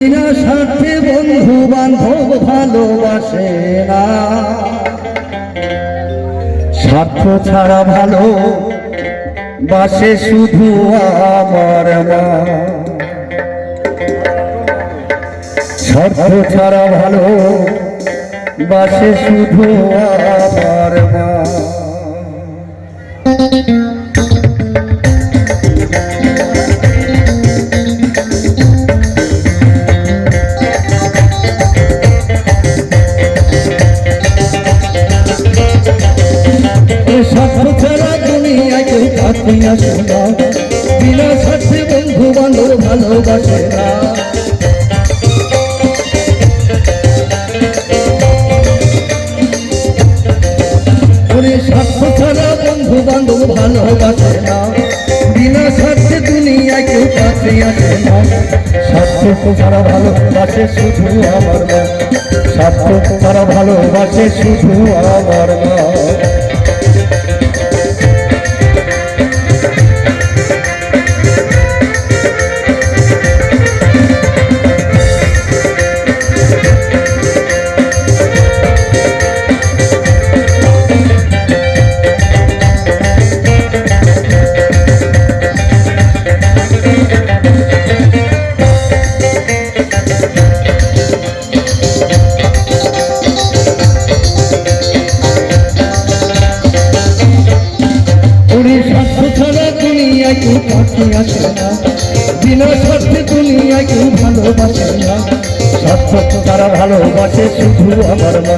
বিনা স্বার্থে বন্ধু বান্ধব ভালোবাসে না, স্বার্থ ছাড়া ভালো বাসে শুধু আমার মা। স্বার্থ ছাড়া ভালো বাসে শুধু আমার মা। স্বার্থ ছাড়া দুনিয়ায় কেউ কাছে আসে না, বিনা স্বার্থে বন্ধু বান্ধব ভালোবাসে না। স্বার্থ ছাড়া বন্ধু বান্ধব ভালোবাসে না, বিনা স্বার্থে দুনিয়ায় কেউ কাছে আসে না। স্বার্থ ছাড়া ভালোবাসে শুধু আমার মা, স্বার্থ ছাড়া ভালোবাসে শুধু আমার মা। স্বার্থ ছাড়া দুনিয়ায় কেউ কাছে আসে না, বিনা স্বার্থে দুনিয়ায় কেউ ভালোবাসে না। স্বার্থ ছাড়া ভালোবাসে শুধু আমার মা,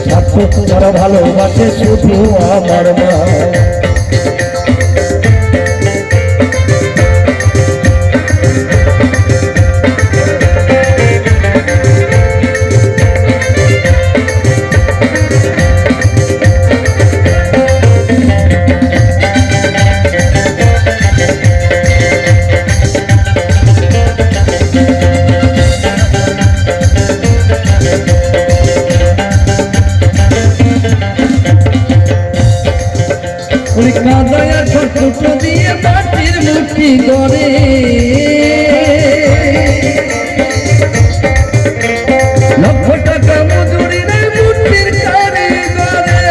স্বার্থ ছাড়া ভালোবাসে শুধু আমার মা। কাদায়া ছোট দিয়ে মাটির মূর্তি করে, লক্ষ টাকা মজুরি নেই মূর্তির কারিগরে।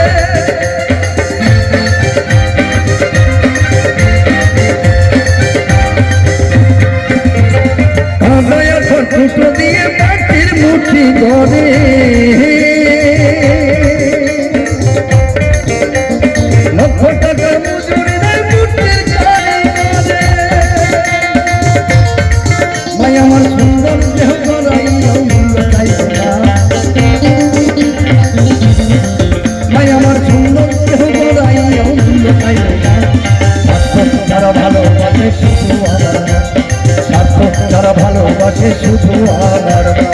কাদায়া ছোট দিয়ে মাটির মূর্তি করে, লক্ষ টাকা মজুরি নেই মূর্তির কারিগরে। ভাই আমার সুন্দর দেহ করাইয়াও মূল্য চাইবে না, ভাই আমার সুন্দর দেহ করাইয়াও মূল্য চাইবে না। স্বার্থ যারা ভালোবাসে শুধু আমার মা, স্বার্থ যারা ভালোবাসে শুধু আমার মা।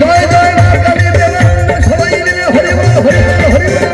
জয় জয় মা কালী দেবী, সবাই মিলে হরি বল হরি বল হরি বল।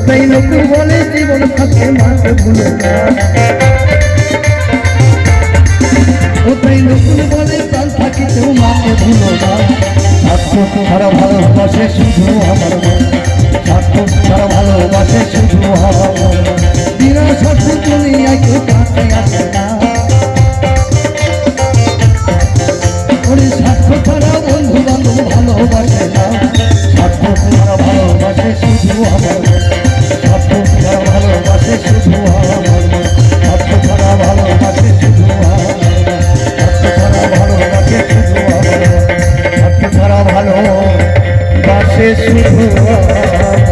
তাই লোকে বলে জীবন থাকে মাকে ভুলে না, ও তাই নতুন বলে প্রাণ থাকিতেও মাকে ভুলো না। সার্থক ছাড়া ভালোবাসে শুধু আমার মন, সার্থক ছাড়া ভালোবাসে শুধু আমার মন, বিনা স্বার্থ দুনিয়ায় কেউ কাছে আসে না। ওরে স্বার্থ ছাড়া বন্ধু বান্ধব ভালোবাসে না, সার্থক ছাড়া ভালোবাসে শুধু আমার মন, সার্থক ছাড়া ভালোবাসে শুধু আমার মন, স্বার্থ ছাড়া ভালোবাসে শুধু আমার মন, স্বার্থ ছাড়া ভালোবাসে শুধু আমার মন, স্বার্থ ছাড়া ভালোবাসে শুধু আমার মন।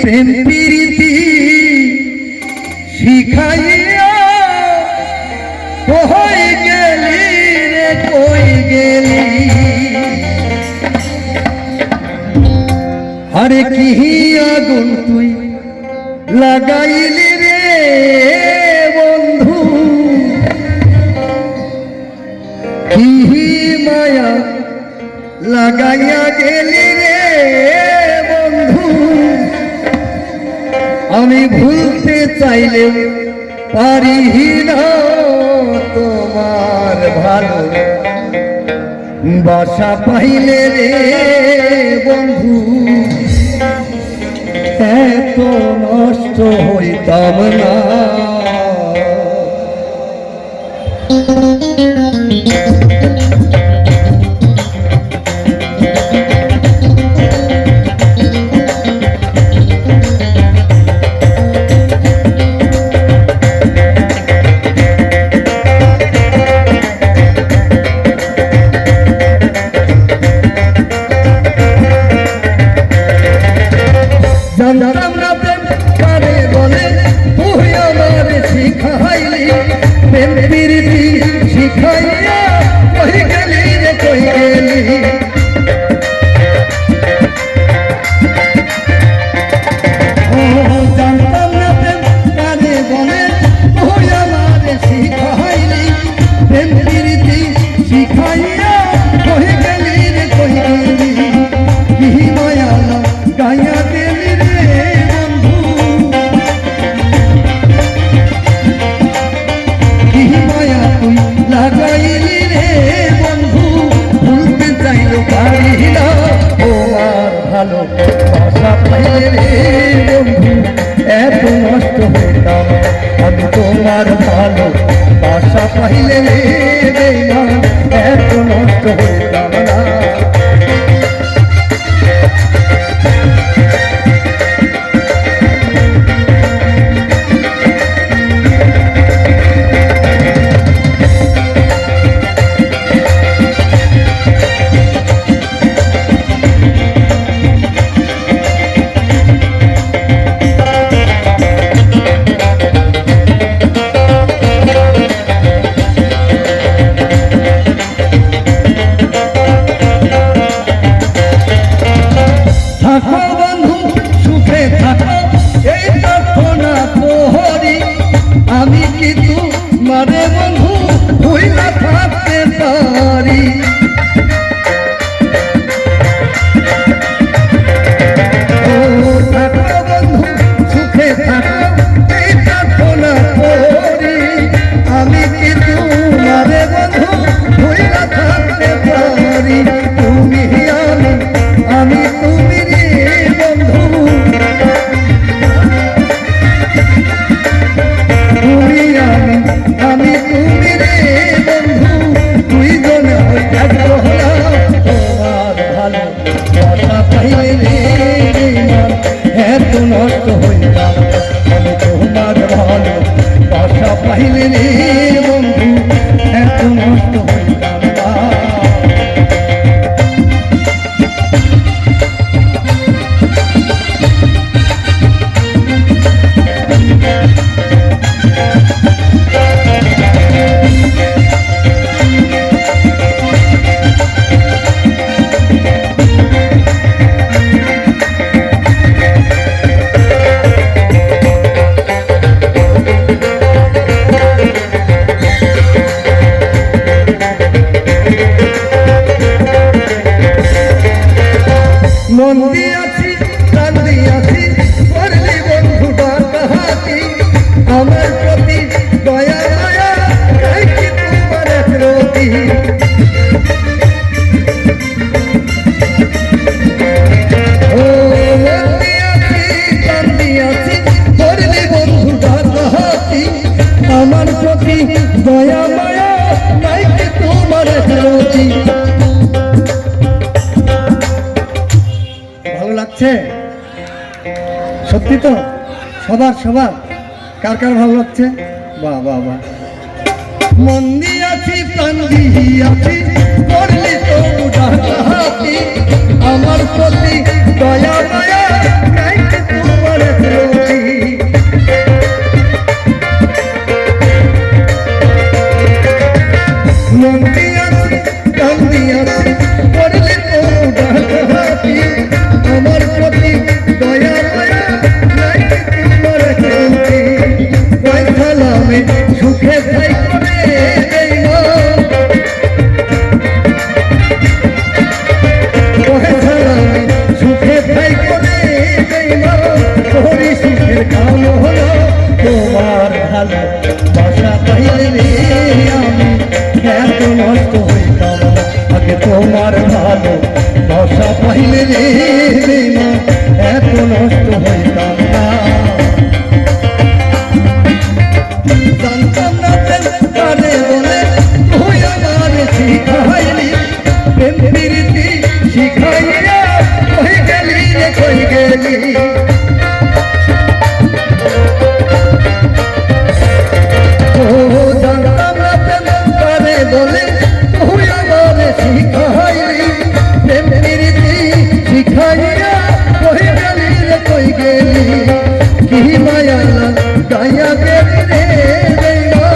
প্রেম প্রীতি শিখাইয়া কই গেলি রে কই গেলি, আরে কি আগুন তুই লাগাইলি রে বন্ধু, কি মায়া লাগাইয়া গেলি রে বন্ধু। আমি ভুলতে চাইলে পারি না তোমার ভালো বাসা পাইলে রে বন্ধু, এত নষ্ট হইতাম না। জানতাম না প্রেম কারে বলে, তুই আমার শিখাইলি প্রেম প্রীতি শিখাইয়া কই গেলি রে কই গেলি। জানতাম না প্রেম কারে বলে, তুই আমার শিখাইলি প্রেম প্রীতি শিখাইয়া কই গেলি রে কই গেলি, কি মায়া গাইয়া গেলি রে বন্ধু, কি মায়া তুই লাগাইলি রে বন্ধু। ভুলতে চাইলো পারি না তোমার ভালো বাসা পাইলে রে বন্ধু, এত নষ্ট হইতাম আমি তোমার ভালো বাসা পাইলে রে বেঈমান, এত নষ্ট হইতাম না। থাকো বন্ধু সুখে থাকো এই প্রার্থনা তোহরি, আমি কি তোমারে বন্ধু ভুইলা থাকতে পারি। ও থাকো বন্ধু সুখে থাকো এই প্রার্থনা তোহরি, আমি কি তোমারে বন্ধু ভুইলা থাকতে পারি। তুমি আমি তুমি রে বন্ধু, তুমি আমি তুমি রে বন্ধু, দুইজনে থাকবো তোমার ভালো বাসা পাইলে রে বেঈমান, এত নষ্ট হইতাম আমি তোমার ভালো বাসা পাইলে রে বন্ধু, এত নষ্ট হইতাম না। প্রতি দয়া মায়া নাই কি তোমার প্রতি। ভালো লাগছে সত্যি তো? সবার সবার কার কার ভালো লাগছে? বাহ বাহ বাহ। মন দিয়াছি প্রাণ দিয়াছি করলি তো ডাকাতি, আমার প্রতি দয়া মায়া নাই কি তোমার প্রতি। মন দিয়াছি প্রাণ দিয়াছি করলি তো ডাকাতি, আমার প্রতি দয়া মায়া নাই কি তোমার প্রতি। কয়খালামে সুখে থাই তোমার ভালো বাসা পাইলে রে আমি এত নষ্ট হইতাম না। আগে তোমার ভালো বাসা পাইলে রে না এত নষ্ট হইতাম না। জানতাম না কারে বলে তুই আমার শিখাইলি, প্রেম প্রীতি শিখাইয়া কই গেলি রে কই গেলি। বলে তুই আমার শিখাইলি, প্রেম প্রীতি শিখাইয়া কই গেলি রে কই গেলি। কি মায়া লাগাইয়া গেলি রে দেইবা,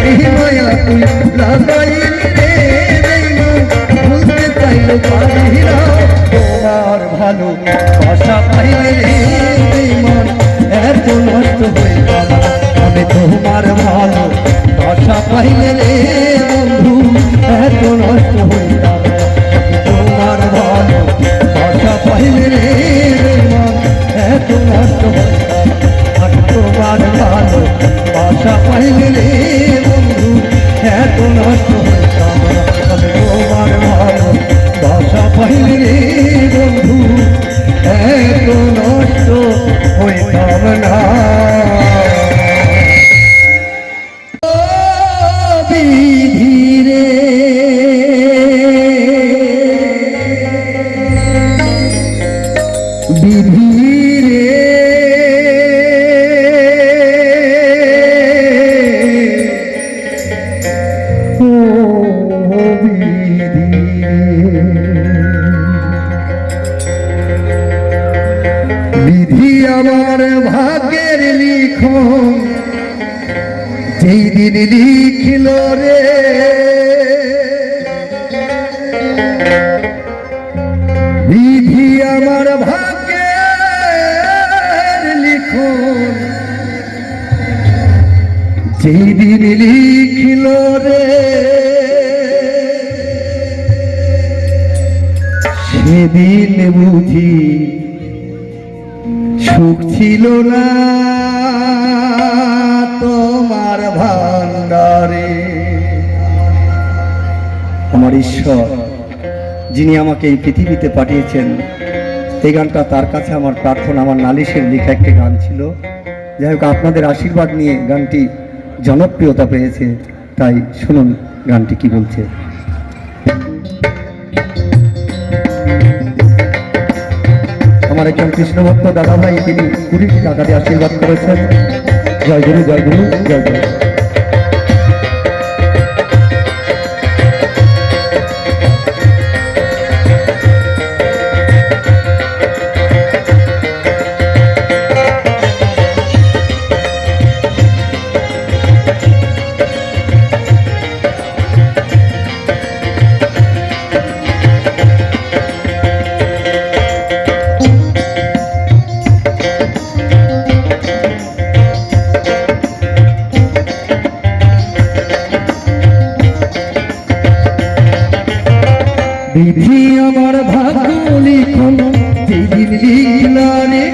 কি মায়া তুই লাগাইলি রে দেইবা, ভুলতে চাইলে পারি না। তোমার ভালো বাসা পাইলে রে বেঈমান এত নষ্ট হইতাম না। আমি তোমার ভালো বাসা পাইলে রে বন্ধু এত নষ্ট হইতাম না। তোমার ভালো বাসা পাইলে রে বেঈমান এত নষ্ট হইতাম না। তোমার ভালো বাসা পাইলে রে বন্ধু এত নষ্ট হইতাম না। তোমার ভালো বাসা পাইলে রে বন্ধু এত নষ্ট হইতাম না। বিধিরে বিধিরে ও বিধিরে, বিধি আমার ভাগ্যের লিখন যেই দিন লিখিল রে, বিধি আমার ভাগ্যের লিখন যেই দিন লিখিল রে, সেদিন বুঝি সুখ ছিল না তোমার ভান্ডারে। আমার ঈশ্বর যিনি আমাকে এই পৃথিবীতে পাঠিয়েছেন, এই গানটা তার কাছে আমার প্রার্থনা, আমার নালিশের লেখা একটি গান ছিল। যাই হোক আপনাদের আশীর্বাদ নিয়ে গানটি জনপ্রিয়তা পেয়েছে, তাই শুনুন গানটি কি বলছে। আমার একজন কৃষ্ণভক্ত দাদা ভাই, তিনি 20 টাকা দিয়ে আশীর্বাদ করেছেন। জয় গুরু জয় গুরু জয় গুরু। বিধি আমার ভাগ্য লিখন যেদিন লিখলারে,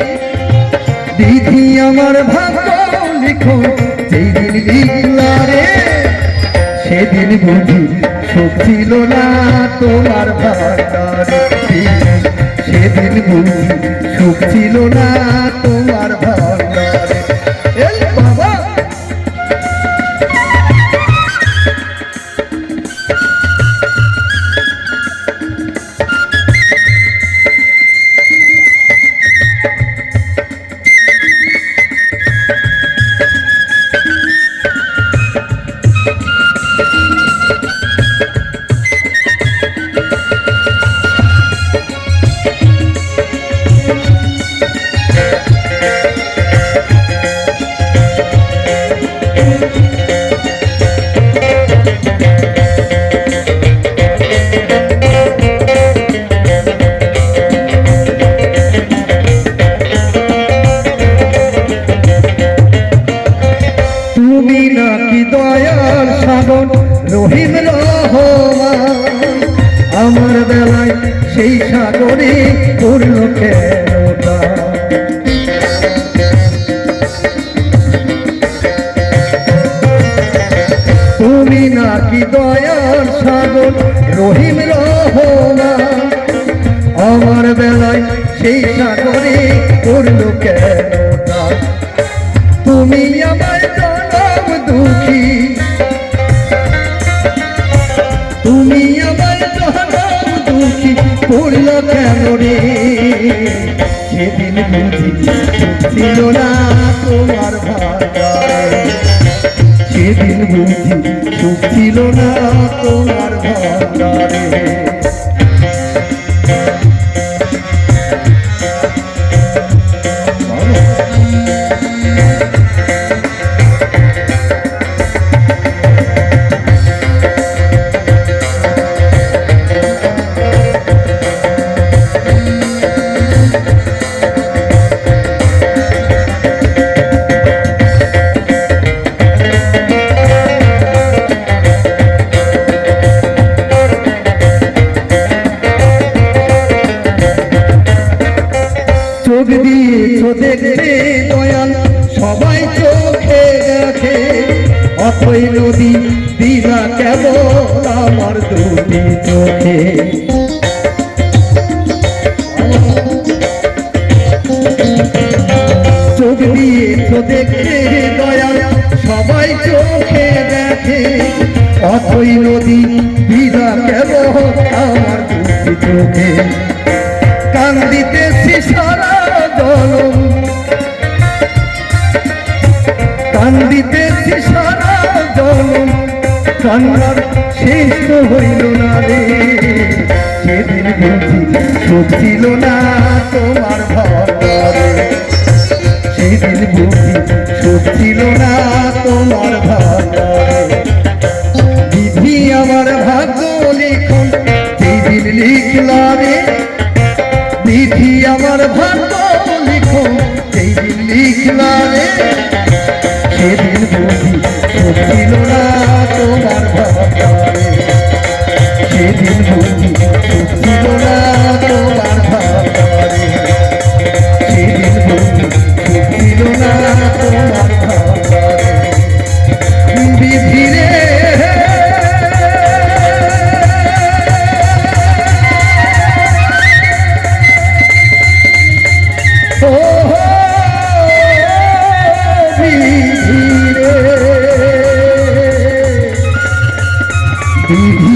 বিধি আমার ভাগ্য লিখন যেদিন লিখলারে, সেদিন বুঝি সুখ ছিল না তোমার ভান্ডারে। সেদিন বুঝি সুখ ছিল না তোমার ভান্ডারে। তুমি নাকি দয়ার সাগর রহিম রহমান, আমার বেলায় সেই সাগরে পড়ল কেনটা। তুমি নাকি দয়ার সাগর রহিম রহমান, আমার বেলায় সেই সাগরে পড়ল কেনটা। তুমি আমার জনম দুঃখী, তুমি আমার জনম দুঃখী পড়ল কেন রে। সেদিন বুঝি ছিল না তোমার ভান্ডারে, সেদিন বুঝি সুখ ছিল না তোমার ভান্ডারে। চোখ দিয়েছ দেখতে দয়াল সবাই চোখে দেখে, অথই নদী দিলা কেবল আমার দুটি চোখে। চোখ দিয়েছ দেখতে দয়াল সবাই চোখে দেখে, অথই নদী দিলা কেবল আমার দুটি চোখে। কান্দিতেছি সারা জনম, কান্দিতেছি সারা জনম, কান্নার শেষ তো হইল না রে। সেদিন বুঝি সুখ ছিল না তোমার ভান্ডারে, সেদিন বুঝি সুখ ছিল না তোমার ভান্ডারে। বিধি আমার ভাগ্য লিখন সেদিন লিখলা রে, বিধি আমার ভাগ্য লিখো সেই দিন লিখলা রে। সেদিন বুঝি সুখ ছিল না তোমার ভান্ডারে, সেদিন বুঝি সুখ ছিল না তোমার ভান্ডারে, সেদিন বুঝি সুখ ছিল না তোমার ভান্ডারে। বিধি রে বিধি